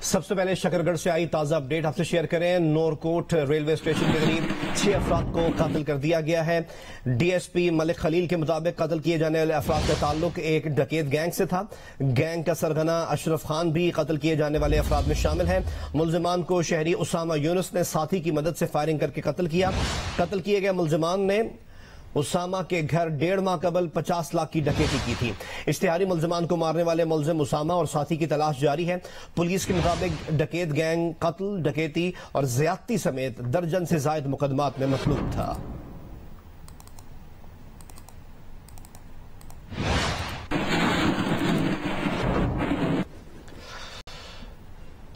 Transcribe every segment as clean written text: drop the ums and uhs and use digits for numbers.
سب سے پہلے شکرگڑھ سے آئی تازہ اپڈیٹ آپ سے شیئر کریں۔ نورکوٹ ریلوے اسٹیشن کے قریب 6 افراد کو قتل کر دیا گیا ہے۔ ڈی ایس پی ملک خلیل کے مطابق قتل کیے جانے والے افراد کا تعلق ایک ڈکیت گینگ سے تھا۔ گینگ کا سرغنہ اشرف خان بھی قتل کیے جانے والے افراد میں شامل ہے۔ ملزمان کو شہری اسامہ یونس نے ساتھی کی مدد سے فائرنگ کر کے قتل کیا۔ قتل کیے گئے ملزمان نے اسامہ کے گھر 1.5 ماہ قبل 50 لاکھ کی ڈکیتی کی تھی۔ اشتہاری ملزمان کو مارنے والے ملزم اسامہ اور ساتھی کی تلاش جاری ہے۔ پولیس کے مطابق ڈکیت گینگ قتل، ڈکیتی اور زیادتی سمیت درجن سے زائد مقدمات میں مطلوب تھا۔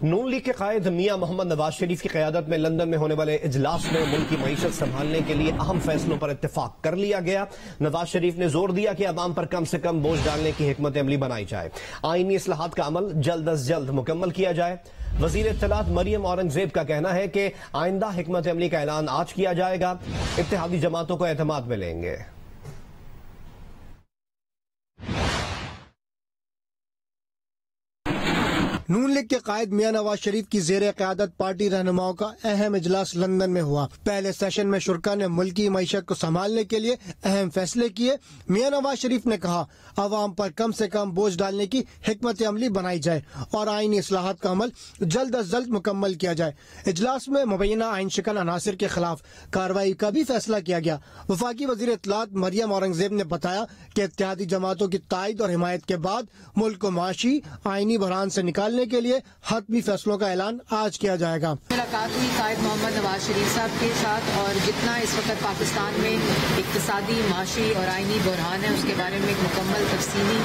نون لیگ کے قائد میاں محمد نواز شریف کی قیادت میں لندن میں ہونے والے اجلاس میں ملک کی معیشت سنبھالنے کے لیے اہم فیصلوں پر اتفاق کر لیا گیا۔ نواز شریف نے زور دیا کہ عوام پر کم سے کم بوجھ ڈالنے کی حکمت عملی بنائی جائے، آئینی اصلاحات کا عمل جلد از جلد مکمل کیا جائے۔ وزیر اطلاعات مریم اورنگزیب کا کہنا ہے کہ آئندہ حکمت عملی کا اعلان آج کیا جائے گا، اتحادی جماعتوں کو اعتماد میں لیں گے۔ نون لیگ کے قائد میاں نواز شریف کی زیر قیادت پارٹی رہنماؤں کا اہم اجلاس لندن میں ہوا۔ پہلے سیشن میں شرکا نے ملکی معیشت کو سنبھالنے کے لیے اہم فیصلے کیے۔ میاں نواز شریف نے کہا عوام پر کم سے کم بوجھ ڈالنے کی حکمت عملی بنائی جائے اور آئینی اصلاحات کا عمل جلد از جلد مکمل کیا جائے۔ اجلاس میں مبینہ آئین شکن عناصر کے خلاف کارروائی کا بھی فیصلہ کیا گیا۔ وفاقی وزیر اطلاعات مریم اورنگزیب نے بتایا کہ اتحادی جماعتوں کی تائید اور حمایت کے بعد ملک کو معاشی آئینی بحران سے نکالنے کے لیے حتمی فیصلوں کا اعلان آج کیا جائے گا۔ ملاقات ہوئی قائد محمد نواز شریف صاحب کے ساتھ، اور جتنا اس وقت پاکستان میں اقتصادی، معاشی اور آئینی بحران ہے اس کے بارے میں ایک مکمل تفصیلی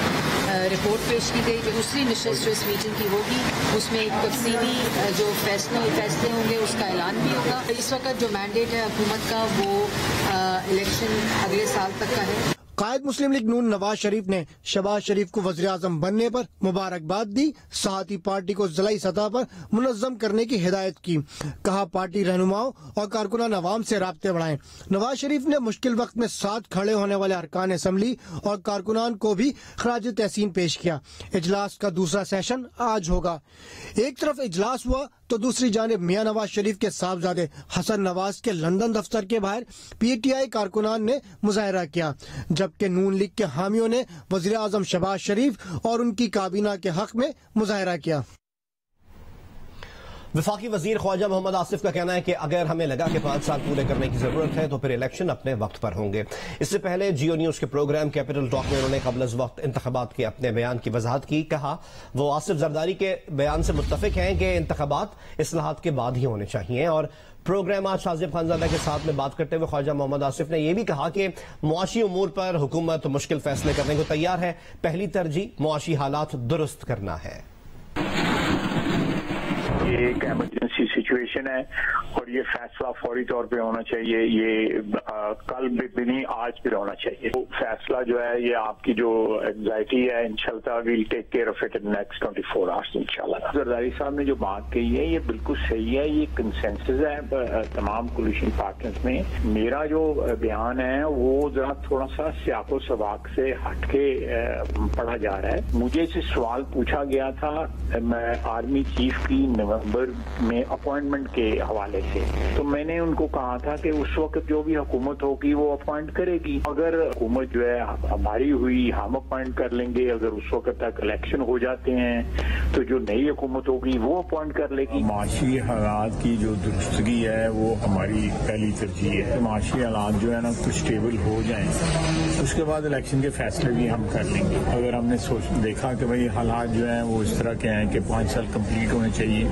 رپورٹ پیش کی گئی۔ دوسری نشست جو اس میٹنگ کی ہوگی اس میں ایک تفصیلی جو فیصلے ہوں گے اس کا اعلان بھی ہوگا۔ اس وقت جو مینڈیٹ ہے حکومت کا وہ الیکشن اگلے سال تک کا ہے۔ قائد مسلم لیگ نون نواز شریف نے شہباز شریف کو وزیر اعظم بننے پر مبارکباد دی، ساتھ ہی پارٹی کو ضلعی سطح پر منظم کرنے کی ہدایت کی۔ کہا پارٹی رہنماؤں اور کارکنان عوام سے رابطے بڑھائیں۔ نواز شریف نے مشکل وقت میں ساتھ کھڑے ہونے والے ارکان اسمبلی اور کارکنان کو بھی خراج تحسین پیش کیا۔ اجلاس کا دوسرا سیشن آج ہوگا۔ ایک طرف اجلاس ہوا تو دوسری جانب میاں نواز شریف کے صاحبزادے حسن نواز کے لندن دفتر کے باہر پی ٹی آئی کارکنان نے مظاہرہ کیا، جبکہ نون لیگ کے حامیوں نے وزیر اعظم شہباز شریف اور ان کی کابینہ کے حق میں مظاہرہ کیا۔ وفاقی وزیر خواجہ محمد آصف کا کہنا ہے کہ اگر ہمیں لگا کہ 5 سال پورے کرنے کی ضرورت ہے تو پھر الیکشن اپنے وقت پر ہوں گے۔ اس سے پہلے جیو نیوز کے پروگرام کیپٹل ٹاک میں انہوں نے قبل از وقت انتخابات کے اپنے بیان کی وضاحت کی۔ کہا وہ آصف زرداری کے بیان سے متفق ہیں کہ انتخابات اصلاحات کے بعد ہی ہونے چاہیے، اور پروگرام آج شازیب خانزادہ کے ساتھ میں بات کرتے ہوئے خواجہ محمد آصف نے یہ بھی کہا کہ معاشی امور پر حکومت مشکل فیصلے کرنے کو تیار ہے، پہلی ترجیح معاشی حالات درست کرنا ہے۔ یہ ایک ایمرجنسی سچویشن ہے اور یہ فیصلہ فوری طور پہ ہونا چاہیے، یہ کل بھی نہیں آج پھر ہونا چاہیے۔ فیصلہ جو ہے یہ آپ کی جو اینگزائٹی ہے انشاءاللہ we'll take care of it in next 24 hours انشاءاللہ۔ زرداری صاحب نے جو بات کہی ہے یہ بالکل صحیح ہے، یہ کنسنسس ہے تمام کولیشن پارٹنرز میں۔ میرا جو بیان ہے وہ ذرا تھوڑا سا سیاق و سباق سے ہٹ کے پڑھا جا رہا ہے۔ مجھے اس سوال پوچھا گیا تھا میں آرمی چیف کی نومبر میں اپوائنٹمنٹ کے حوالے سے، تو میں نے ان کو کہا تھا کہ اس وقت جو بھی حکومت ہوگی وہ اپوائنٹ کرے گی، اگر حکومت جو ہے ہماری ہوئی ہم اپوائنٹ کر لیں گے، اگر اس وقت تک الیکشن ہو جاتے ہیں تو جو نئی حکومت ہوگی وہ اپوائنٹ کر لے گی۔ معاشی حالات کی جو درستگی ہے وہ ہماری پہلی ترجیح ہے۔ معاشی حالات جو ہے نا کچھ اسٹیبل ہو جائیں اس کے بعد الیکشن کے فیصلے بھی ہم کر لیں گے۔ اگر ہم نے دیکھا کہ بھئی حالات جو ہیں وہ اس طرح کے ہیں کہ 5 سال کمپلیٹ ہونے چاہیے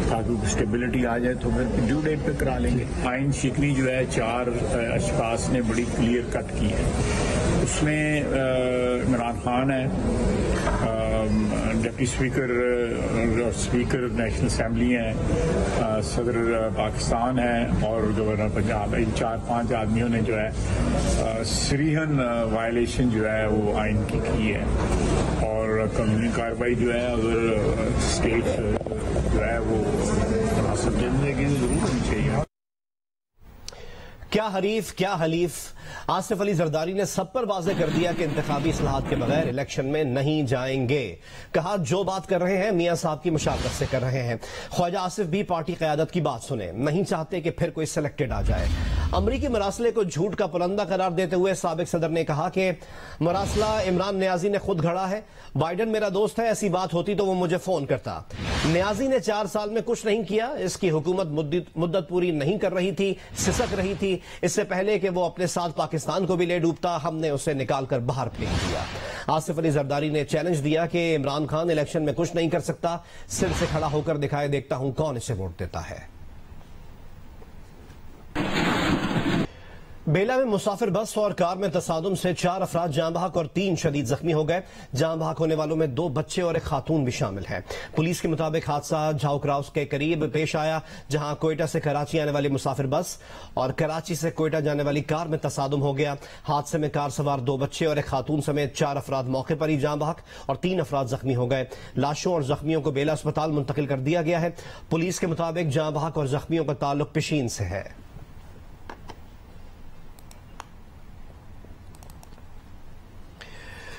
تاکہ اسٹیبلٹی آ جائے تو پھر ڈیو ڈیٹ پہ کرا لیں گے۔ آئین شکنی جو ہے 4 اشخاص نے بڑی کلیئر کٹ کی ہے، اس میں عمران خان ہے، ڈپٹی اسپیکر اور اسپیکر نیشنل اسمبلی ہیں، صدر پاکستان ہے اور گورنر پنجاب۔ ان 4-5 آدمیوں نے جو ہے سریحن وائلیشن جو ہے وہ آئین کی ہے، اور قانونی کارروائی جو ہے اگر اسٹیٹ جو ہے وہ مناسب ضرور ہونی چاہیے۔ کیا حریف کیا حلیف، آصف علی زرداری نے سب پر واضح کر دیا کہ انتخابی اصلاحات کے بغیر الیکشن میں نہیں جائیں گے۔ کہا جو بات کر رہے ہیں میاں صاحب کی مشاورت سے کر رہے ہیں۔ خواجہ آصف بھی پارٹی قیادت کی بات سنیں، نہیں چاہتے کہ پھر کوئی سلیکٹڈ آ جائے۔ امریکی مراسلے کو جھوٹ کا پرندہ قرار دیتے ہوئے سابق صدر نے کہا کہ مراسلہ عمران نیازی نے خود گھڑا ہے، بائیڈن میرا دوست ہے، ایسی بات ہوتی تو وہ مجھے فون کرتا۔ نیازی نے 4 سال میں کچھ نہیں کیا، اس کی حکومت مدت پوری نہیں کر رہی تھی، سسک رہی تھی، اس سے پہلے کہ وہ اپنے ساتھ پاکستان کو بھی لے ڈوبتا ہم نے اسے نکال کر باہر پھینک دیا۔ آصف علی زرداری نے چیلنج دیا کہ عمران خان الیکشن میں کچھ نہیں کر سکتا، سر سے کھڑا ہو کر دکھائے، دیکھتا ہوں کون اسے ووٹ دیتا ہے۔ بیلا میں مسافر بس اور کار میں تصادم سے 4 افراد جاں بحق اور 3 شدید زخمی ہو گئے۔ جاں بحق ہونے والوں میں 2 بچے اور ایک خاتون بھی شامل ہیں۔ پولیس کے مطابق حادثہ جھاؤ کراس کے قریب پیش آیا، جہاں کوئٹہ سے کراچی آنے والی مسافر بس اور کراچی سے کوئٹہ جانے والی کار میں تصادم ہو گیا۔ حادثے میں کار سوار 2 بچے اور ایک خاتون سمیت 4 افراد موقع پر ہی جاں بحق اور 3 افراد زخمی ہو گئے۔ لاشوں اور زخمیوں کو بیلا اسپتال منتقل کر دیا گیا ہے۔ پولیس کے مطابق جاں بحق اور زخمیوں کا تعلق پشین سے ہے۔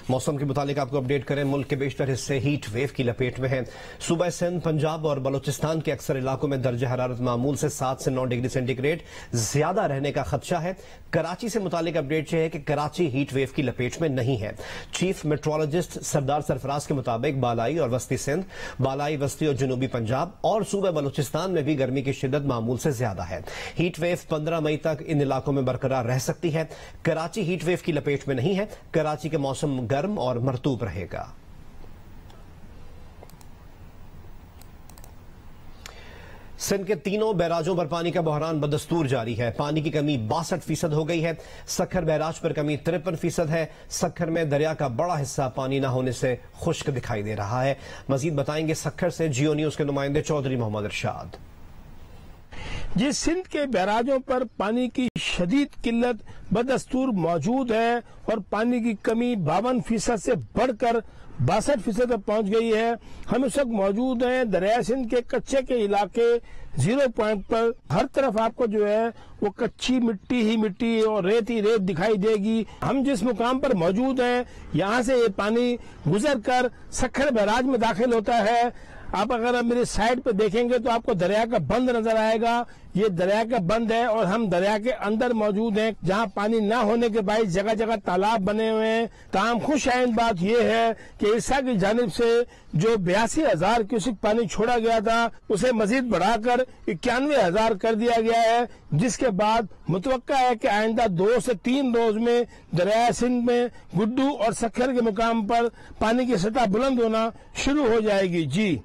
موسم کے متعلق آپ کو اپڈیٹ کریں، ملک کے بیشتر حصے ہیٹ ویو کی لپیٹ میں ہیں۔ صوبہ سندھ، پنجاب اور بلوچستان کے اکثر علاقوں میں درجہ حرارت معمول سے 7 سے 9 ڈگری سینٹی گریڈ زیادہ رہنے کا خدشہ ہے۔ کراچی سے متعلق اپڈیٹ یہ ہے کہ کراچی ہیٹ ویو کی لپیٹ میں نہیں ہے۔ چیف میٹرولوجسٹ سردار سرفراز کے مطابق بالائی اور وسطی سندھ، بالائی وسطی اور جنوبی پنجاب اور صوبہ بلوچستان میں بھی گرمی کی شدت معمول سے زیادہ ہے۔ ہیٹ ویو 15 مئی تک ان علاقوں میں برقرار رہ سکتی ہے۔ کراچی ہیٹ ویو کی لپیٹ میں نہیں ہے۔ کراچی کے موسم گرم اور مرطوب رہے گا۔ سندھ کے تینوں بیراجوں پر پانی کا بحران بدستور جاری ہے۔ پانی کی کمی 62% ہو گئی ہے۔ سکھر بیراج پر کمی 53% ہے۔ سکھر میں دریا کا بڑا حصہ پانی نہ ہونے سے خشک دکھائی دے رہا ہے۔ مزید بتائیں گے سکھر سے جیو نیوز کے نمائندے چودھری محمد ارشاد۔ جی، سندھ کے بیراجوں پر پانی کی شدید قلت بدستور موجود ہے اور پانی کی کمی 52% سے بڑھ کر 62% تک پہنچ گئی ہے۔ ہم اس وقت موجود ہیں دریائے سندھ کے کچے کے علاقے 0 پوائنٹ پر۔ ہر طرف آپ کو جو ہے وہ کچی مٹی ہی مٹی اور ریت ہی ریت دکھائی دے گی۔ ہم جس مقام پر موجود ہیں یہاں سے یہ پانی گزر کر سکھر بیراج میں داخل ہوتا ہے۔ آپ اگر میری سائڈ پہ دیکھیں گے تو آپ کو دریا کا بند نظر آئے گا۔ یہ دریا کا بند ہے اور ہم دریا کے اندر موجود ہیں، جہاں پانی نہ ہونے کے باعث جگہ جگہ تالاب بنے ہوئے ہیں۔ تاہم خوش آئند بات یہ ہے کہ عرصہ کی جانب سے جو 82,000 کیوسک پانی چھوڑا گیا تھا اسے مزید بڑھا کر 91,000 کر دیا گیا ہے، جس کے بعد متوقع ہے کہ آئندہ 2 سے 3 روز میں دریائے سندھ میں گڈو اور سکھر کے مقام پر پانی کی سطح بلند ہونا شروع ہو جائے گی۔ جی،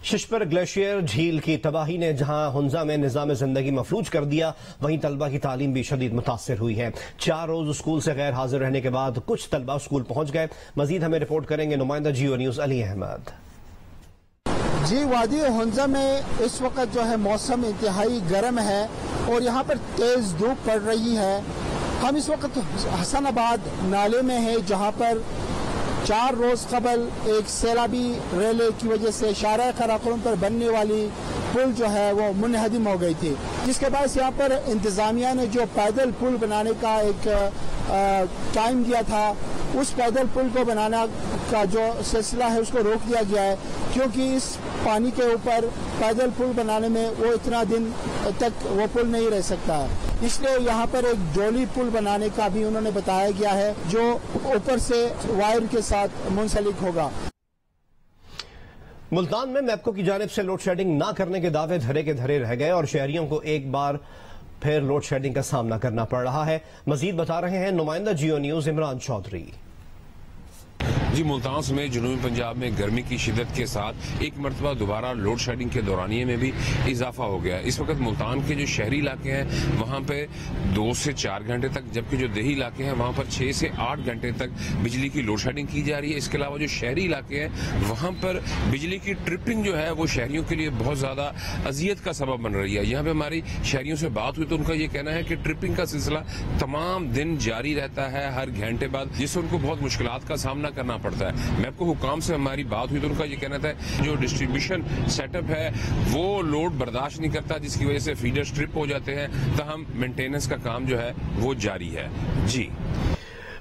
ششپر گلیشیئر جھیل کی تباہی نے جہاں ہنزہ میں نظام زندگی مفلوج کر دیا، وہیں طلبہ کی تعلیم بھی شدید متاثر ہوئی ہے۔ 4 روز اسکول سے غیر حاضر رہنے کے بعد کچھ طلبہ اسکول پہنچ گئے۔ مزید ہمیں رپورٹ کریں گے نمائندہ جیو نیوز علی احمد۔ جی، وادی ہنزہ میں اس وقت جو ہے موسم انتہائی گرم ہے اور یہاں پر تیز دھوپ پڑ رہی ہے۔ ہم اس وقت حسن آباد نالے میں ہیں، جہاں پر 4 روز قبل ایک سیلابی ریلے کی وجہ سے شارع قراقرم پر بننے والی پل جو ہے وہ منہدم ہو گئی تھی، جس کے باعث یہاں پر انتظامیہ نے جو پیدل پل بنانے کا ایک ٹائم دیا تھا، اس پیدل پل کو بنانا کا جو سلسلہ ہے اس کو روک دیا گیا ہے، کیونکہ اس پانی کے اوپر پیدل پل بنانے میں وہ اتنا دن تک وہ پل نہیں رہ سکتا ہے۔ اس لیے یہاں پر ایک ڈولی پل بنانے کا بھی انہوں نے بتایا گیا ہے، جو اوپر سے وائر کے ساتھ منسلک ہوگا۔ ملتان میں میپکو کی جانب سے لوڈ شیڈنگ نہ کرنے کے دعوے دھرے کے دھرے رہ گئے اور شہریوں کو ایک بار پھر لوڈ شیڈنگ کا سامنا کرنا پڑ رہا ہے۔ مزید بتا رہے ہیں نمائندہ جیو نیوز عمران چودھری۔ جی، ملتان سمیت جنوبی پنجاب میں گرمی کی شدت کے ساتھ ایک مرتبہ دوبارہ لوڈ شیڈنگ کے دورانیے میں بھی اضافہ ہو گیا ہے۔ اس وقت ملتان کے جو شہری علاقے ہیں وہاں پہ 2 سے 4 گھنٹے تک، جبکہ جو دیہی علاقے ہیں وہاں پر 6 سے 8 گھنٹے تک بجلی کی لوڈ شیڈنگ کی جا رہی ہے۔ اس کے علاوہ جو شہری علاقے ہیں وہاں پر بجلی کی ٹرپنگ جو ہے وہ شہریوں کے لیے بہت زیادہ اذیت کا سبب بن رہی ہے۔ یہاں پہ ہماری شہریوں سے بات ہوئی تو ان کا یہ کہنا ہے کہ ٹرپنگ کا سلسلہ تمام دن جاری رہتا ہے، ہر گھنٹے بعد، جس سے ان کو بہت مشکلات کا سامنا کرنا پڑتا ہے. میں آپ کو حکام سے ہماری بات ہوئی تو ان کا یہ کہنا تھا جو ڈسٹریبیوشن سیٹ اپ ہے وہ لوڈ برداشت نہیں کرتا, جس کی وجہ سے فیڈر اسٹرپ ہو جاتے ہیں, تاہم مینٹیننس کا کام جو ہے وہ جاری ہے. جی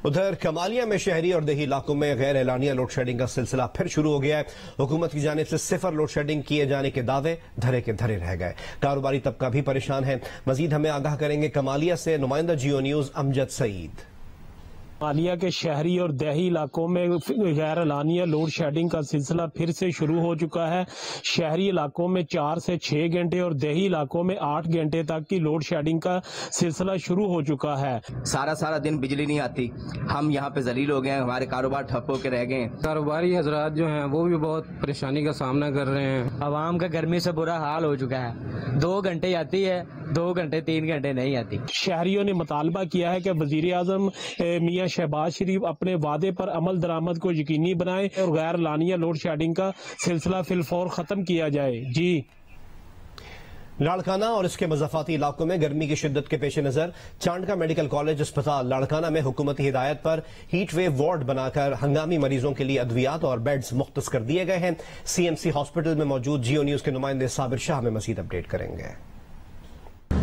ادھر کمالیہ میں شہری اور دیہی علاقوں میں غیر اعلانیہ لوڈ شیڈنگ کا سلسلہ پھر شروع ہو گیا ہے. حکومت کی جانب سے صفر لوڈ شیڈنگ کیے جانے کے دعوے دھرے کے دھرے رہ گئے. کاروباری طبقہ بھی پریشان ہے. مزید ہمیں آگاہ کریں گے کمالیہ سے نمائندہ جیو نیوز امجد سعید. کمالیہ کے شہری اور دیہی علاقوں میں غیر اعلانیہ لوڈ شیڈنگ کا سلسلہ پھر سے شروع ہو چکا ہے. شہری علاقوں میں 4 سے 6 گھنٹے اور دیہی علاقوں میں 8 گھنٹے تک کی لوڈ شیڈنگ کا سلسلہ شروع ہو چکا ہے. سارا دن بجلی نہیں آتی, ہم یہاں پہ ذلیل ہو گئے ہیں, ہمارے کاروبار ٹھپ ہو کے رہ گئے ہیں. کاروباری حضرات جو ہیں وہ بھی بہت پریشانی کا سامنا کر رہے ہیں. عوام کا گرمی سے برا حال ہو چکا ہے. 2 گھنٹے آتی ہے, 2 گھنٹے 3 گھنٹے نہیں آتی. شہریوں نے مطالبہ کیا ہے کہ وزیر اعظم میاں شہباز شریف اپنے وعدے پر عمل درآمد کو یقینی بنائے اور غیر اعلانیہ لوڈ شیڈنگ کا سلسلہ فی الفور ختم کیا جائے. جی لاڑکانہ اور اس کے مضافاتی علاقوں میں گرمی کی شدت کے پیش نظر چانڈکا میڈیکل کالج اسپتال لاڑکانہ میں حکومتی ہدایت پر ہیٹ ویو وارڈ بنا کر ہنگامی مریضوں کے لیے ادویات اور بیڈز مختص کر دیے گئے ہیں. سی ایم سی ہاسپٹل میں موجود جیو نیوز کے نمائندے صابر شاہ میں مزید اپڈیٹ کریں گے.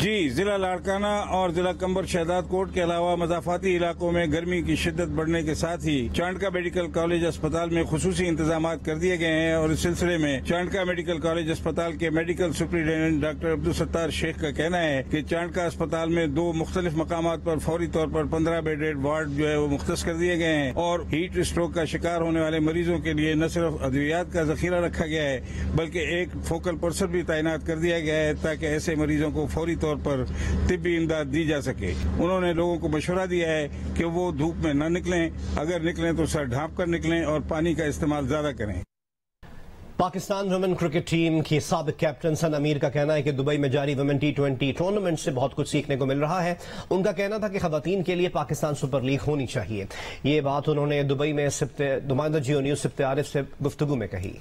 جی ضلع لاڑکانہ اور ضلع کمبر شہداد کوٹ کے علاوہ مضافاتی علاقوں میں گرمی کی شدت بڑھنے کے ساتھ ہی چانڈکا میڈیکل کالج اسپتال میں خصوصی انتظامات کر دیے گئے ہیں. اور اس سلسلے میں چانڈکا میڈیکل کالج اسپتال کے میڈیکل سپرنٹینڈنٹ ڈاکٹر عبدالستار شیخ کا کہنا ہے کہ چانڈکا اسپتال میں 2 مختلف مقامات پر فوری طور پر 15 بیڈڈ وارڈ جو ہے وہ مختص کر دیے گئے ہیں اور ہیٹ اسٹروک کا شکار ہونے والے مریضوں کے لیے نہ صرف ادویات کا ذخیرہ رکھا گیا ہے بلکہ ایک فوکل پرسن بھی تعینات کر دیا گیا ہے تاکہ ایسے مریضوں کو فوری طور پر طبی امداد دی جا سکے. انہوں نے لوگوں کو مشورہ دیا ہے کہ وہ دھوپ میں نہ نکلیں, اگر نکلیں تو سر ڈھانپ کر نکلیں اور پانی کا استعمال زیادہ کریں. پاکستان ویمن کرکٹ ٹیم کی سابق کیپٹن سن امیر کا کہنا ہے کہ دبئی میں جاری ویمن T20 ٹورنامنٹ سے بہت کچھ سیکھنے کو مل رہا ہے. ان کا کہنا تھا کہ خواتین کے لیے پاکستان سپر لیگ ہونی چاہیے. یہ بات انہوں نے دبئی میں نمائندہ جیو نیوز سبت عارف سے گفتگو میں کہی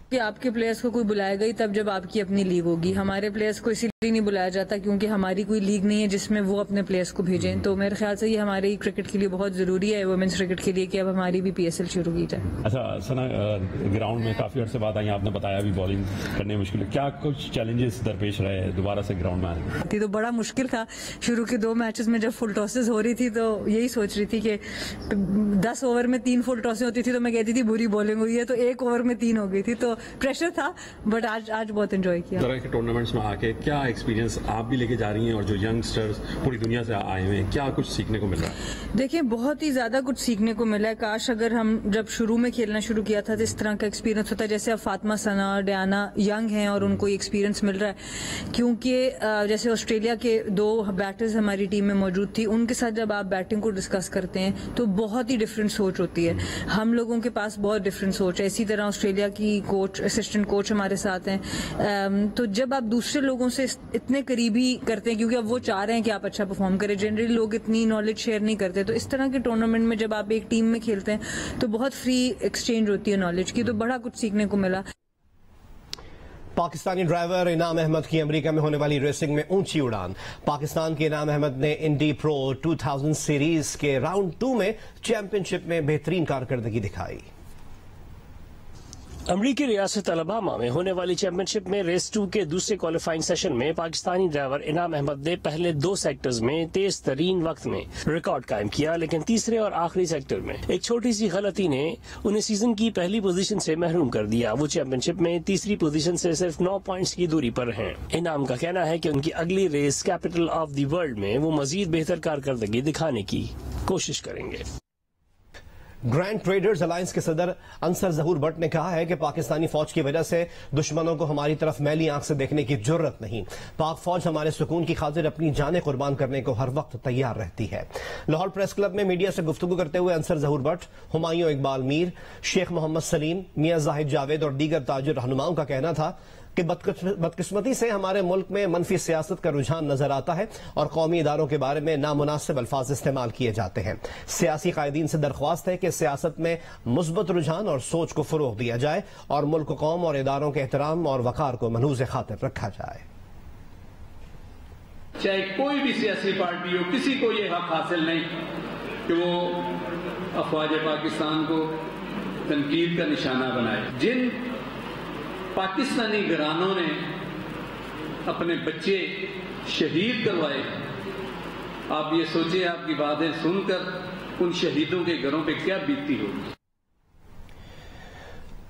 کہ آپ کے پلیئرز کو کوئی بلائے گا ہی تب جب آپ کی اپنی لیگ ہوگی. ہمارے پلیئرز کو اسی لیے نہیں بلایا جاتا کیونکہ ہماری کوئی لیگ نہیں ہے جس میں وہ اپنے پلیئرز کو بھیجیں. تو میرے خیال سے یہ ہماری کرکٹ کے لیے بہت ضروری ہے, ویمنس کرکٹ کے لیے, کہ اب ہماری بھی PSL شروع کی جائے. اچھا سنا, گراؤنڈ میں کافی عرصے بعد آئی, آپ نے بتایا بھی بالنگ کرنے مشکل ہے, کیا کچھ چیلنجز درپیش رہے دوبارہ سے گراؤنڈ میں آنے؟ تو بڑا مشکل تھا. شروع کے 2 میچز میں جب فل ٹاسز ہو رہی تھی تو یہی سوچ رہی تھی کہ 10 اوور میں 3 فل ٹاسیں ہوتی تھی تو میں کہتی تھی بری بالنگ ہوئی ہے, تو 1 اوور میں 3 ہو گئی تھی, تو پریشر تھا. بٹ آج بہت انجوائے کیا. طرح کے ٹورنامنٹس میں آ کے کیا ایکسپیرینس آپ بھی لے کے جا رہی ہیں اور جو ینگسٹرز پوری دنیا سے آئے ہوئے ہیں, کیا کچھ سیکھنے کو مل رہا ہے؟ دیکھیں بہت ہی زیادہ کچھ سیکھنے کو ملا ہے. کاش اگر ہم جب شروع میں کھیلنا شروع کیا تھا تو اس طرح کا ایکسپیرینس ہوتا ہے. جیسے اب فاطمہ ثنا, ڈیانا ینگ ہیں اور ان کو یہ ایکسپیرینس مل رہا ہے کیونکہ جیسے آسٹریلیا کے 2 بیٹرز ہماری ٹیم میں موجود تھی, ان کے ساتھ جب آپ بیٹنگ کو ڈسکس کرتے ہیں تو بہت ہی ڈفرینٹ سوچ ہوتی ہے. ہم لوگوں کے پاس بہت ڈفرینٹ سوچ ہے. اسی طرح آسٹریلیا کی کوچ, اسسٹنٹ کوچ ہمارے ساتھ ہیں. تو جب آپ دوسرے لوگوں سے اتنے قریبی کرتے ہیں کیونکہ اب وہ چاہ رہے ہیں کہ آپ اچھا پرفارم کریں, جنرلی لوگ اتنی نالج شیئر نہیں کرتے, تو اس طرح کے ٹورنامنٹ میں جب آپ ایک ٹیم میں کھیلتے ہیں تو بہت فری ایکسچینج ہوتی ہے نالج کی, تو بڑا کچھ سیکھنے کو ملا. پاکستانی ڈرائیور انعام احمد کی امریکہ میں ہونے والی ریسنگ میں اونچی اڑان. پاکستان کے انعام احمد نے انڈی پرو 2000 سیریز کے راؤنڈ 2 میں چیمپئن شپ میں بہترین کارکردگی دکھائی. امریکی ریاست الاباما میں ہونے والی چیمپئن شپ میں ریس 2 کے دوسرے کوالیفائنگ سیشن میں پاکستانی ڈرائیور انعام احمد نے پہلے 2 سیکٹرز میں تیز ترین وقت میں ریکارڈ قائم کیا, لیکن تیسرے اور آخری سیکٹر میں ایک چھوٹی سی غلطی نے انہیں سیزن کی پہلی پوزیشن سے محروم کر دیا. وہ چیمپئن شپ میں تیسری پوزیشن سے صرف 9 پوائنٹس کی دوری پر ہیں. انعام کا کہنا ہے کہ ان کی اگلی race capital of the world میں وہ مزید بہتر کارکردگی دکھانے کی کوشش کریں گے. گرینڈ ٹریڈرز الائنس کے صدر انصر ظہور بٹ نے کہا ہے کہ پاکستانی فوج کی وجہ سے دشمنوں کو ہماری طرف میلی آنکھ سے دیکھنے کی جرت نہیں. پاک فوج ہمارے سکون کی خاطر اپنی جانیں قربان کرنے کو ہر وقت تیار رہتی ہے. لاہور پریس کلب میں میڈیا سے گفتگو کرتے ہوئے انصر ظہور بٹ, ہمایوں اقبال میر, شیخ محمد سلیم, میاں زاہد جاوید اور دیگر تاجر رہنماؤں کا کہنا تھا کہ بدقسمتی سے ہمارے ملک میں منفی سیاست کا رجحان نظر آتا ہے اور قومی اداروں کے بارے میں نامناسب الفاظ استعمال کیے جاتے ہیں. سیاسی قائدین سے درخواست ہے کہ سیاست میں مثبت رجحان اور سوچ کو فروغ دیا جائے اور ملک و قوم اور اداروں کے احترام اور وقار کو منوز خاطر رکھا جائے. چاہے کوئی بھی سیاسی پارٹی ہو, کسی کو یہ حق حاصل نہیں کہ وہ افواج پاکستان کو تنقید کا نشانہ بنائے. جن پاکستانی گھرانوں نے اپنے بچے شہید کروائے، آپ یہ سوچیں آپ کی باتیں سن کر ان شہیدوں کے گھروں پہ کیا بیتتی ہوگی.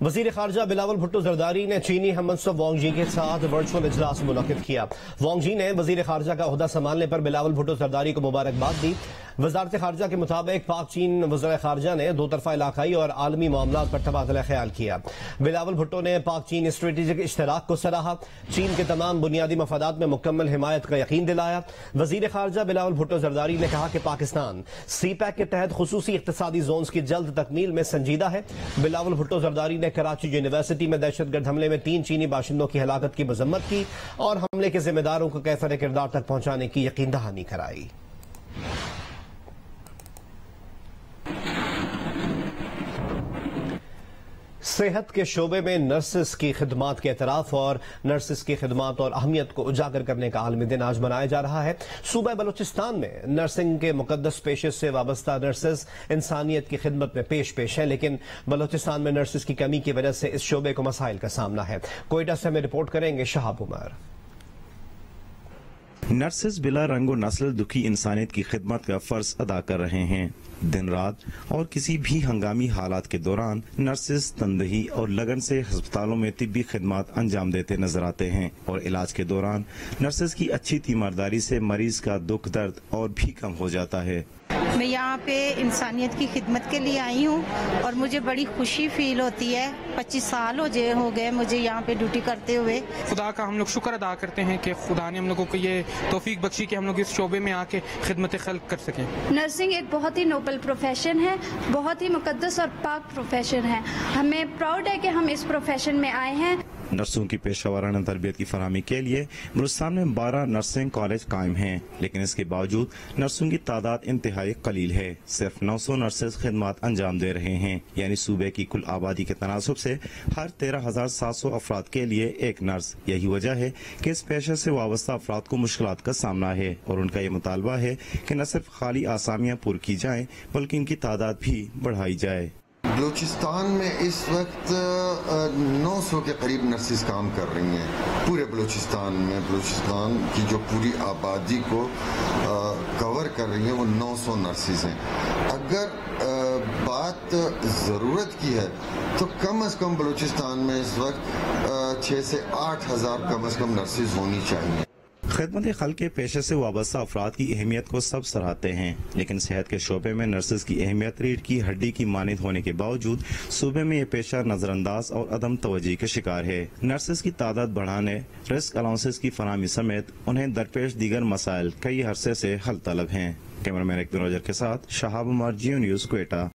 وزیر خارجہ بلاول بھٹو زرداری نے چینی ہم منصب وانگ جی کے ساتھ ورچوئل اجلاس منعقد کیا. وانگ جی نے وزیر خارجہ کا عہدہ سنبھالنے پر بلاول بھٹو زرداری کو مبارکباد دی. وزارت خارجہ کے مطابق پاک چین وزیر خارجہ نے دو طرفہ علاقائی اور عالمی معاملات پر تبادلہ خیال کیا. بلاول بھٹو نے پاک چین اسٹریٹجک اشتراک کو سراہا، چین کے تمام بنیادی مفادات میں مکمل حمایت کا یقین دلایا. وزیر خارجہ بلاول بھٹو زرداری نے کہا کہ پاکستان سی پیک کے تحت خصوصی اقتصادی زونز کی جلد تکمیل میں سنجیدہ ہے. بلاول بھٹو زرداری نے کراچی یونیورسٹی میں دہشت گرد حملے میں 3 چینی باشندوں کی ہلاکت کی مذمت کی اور حملے کے ذمہ داروں کو کیفر کردار تک پہنچانے کی یقین دہانی کرائی. صحت کے شعبے میں نرسز کی خدمات کے اعتراف اور نرسز کی خدمات اور اہمیت کو اجاگر کرنے کا عالمی دن آج منایا جا رہا ہے. صوبہ بلوچستان میں نرسنگ کے مقدس پیشے سے وابستہ نرسز انسانیت کی خدمت میں پیش ہیں، لیکن بلوچستان میں نرسز کی کمی کی وجہ سے اس شعبے کو مسائل کا سامنا ہے. کوئٹہ سے ہمیں رپورٹ کریں گے شہاب عمر. نرسز بلا رنگ و نسل دکھی انسانیت کی خدمت کا فرض ادا کر رہے ہیں. دن رات اور کسی بھی ہنگامی حالات کے دوران نرسز تندہی اور لگن سے ہسپتالوں میں طبی خدمات انجام دیتے نظر آتے ہیں اور علاج کے دوران نرسز کی اچھی تیمارداری سے مریض کا دکھ درد اور بھی کم ہو جاتا ہے. میں یہاں پہ انسانیت کی خدمت کے لیے آئی ہوں اور مجھے بڑی خوشی فیل ہوتی ہے. 25 سال ہو گئے مجھے یہاں پہ ڈیوٹی کرتے ہوئے. خدا کا ہم لوگ شکر ادا کرتے ہیں کہ خدا نے ہم لوگوں کو یہ توفیق بخشی کہ ہم لوگ اس شعبے میں آ کے خدمت خلق کر سکیں. نرسنگ ایک بہت ہی نوبل پروفیشن ہے، بہت ہی مقدس اور پاک پروفیشن ہے. ہمیں پراؤڈ ہے کہ ہم اس پروفیشن میں آئے ہیں. نرسوں کی پیشہ ورانہ تربیت کی فراہمی کے لیے بلوچستان میں 12 نرسنگ کالج قائم ہیں، لیکن اس کے باوجود نرسوں کی تعداد انتہائی قلیل ہے. صرف 900 نرسز خدمات انجام دے رہے ہیں، یعنی صوبے کی کل آبادی کے تناسب سے ہر 13,700 افراد کے لیے ایک نرس. یہی وجہ ہے کہ اس پیشے سے وابستہ افراد کو مشکلات کا سامنا ہے اور ان کا یہ مطالبہ ہے کہ نہ صرف خالی آسامیاں پُر کی جائیں بلکہ ان کی تعداد بھی بڑھائی جائے. بلوچستان میں اس وقت 900 کے قریب نرسز کام کر رہی ہیں پورے بلوچستان میں. بلوچستان کی جو پوری آبادی کو کور کر رہی ہیں وہ 900 نرسز ہیں. اگر بات ضرورت کی ہے تو کم از کم بلوچستان میں اس وقت 6 سے 8 ہزار کم از کم نرسز ہونی چاہیے. خدمت خلق کے پیشے سے وابستہ افراد کی اہمیت کو سب سراہتے ہیں، لیکن صحت کے شعبے میں نرسز کی اہمیت ریڑھ کی ہڈی کی مانند ہونے کے باوجود صوبے میں یہ پیشہ نظر انداز اور عدم توجہ کا شکار ہے. نرسز کی تعداد بڑھانے، رسک الاؤنسز کی فراہمی سمیت انہیں درپیش دیگر مسائل کئی عرصے سے حل طلب ہیں. کیمرہ مین اقبال کے ساتھ شہاب عمر، جیو نیوز، کوئٹہ.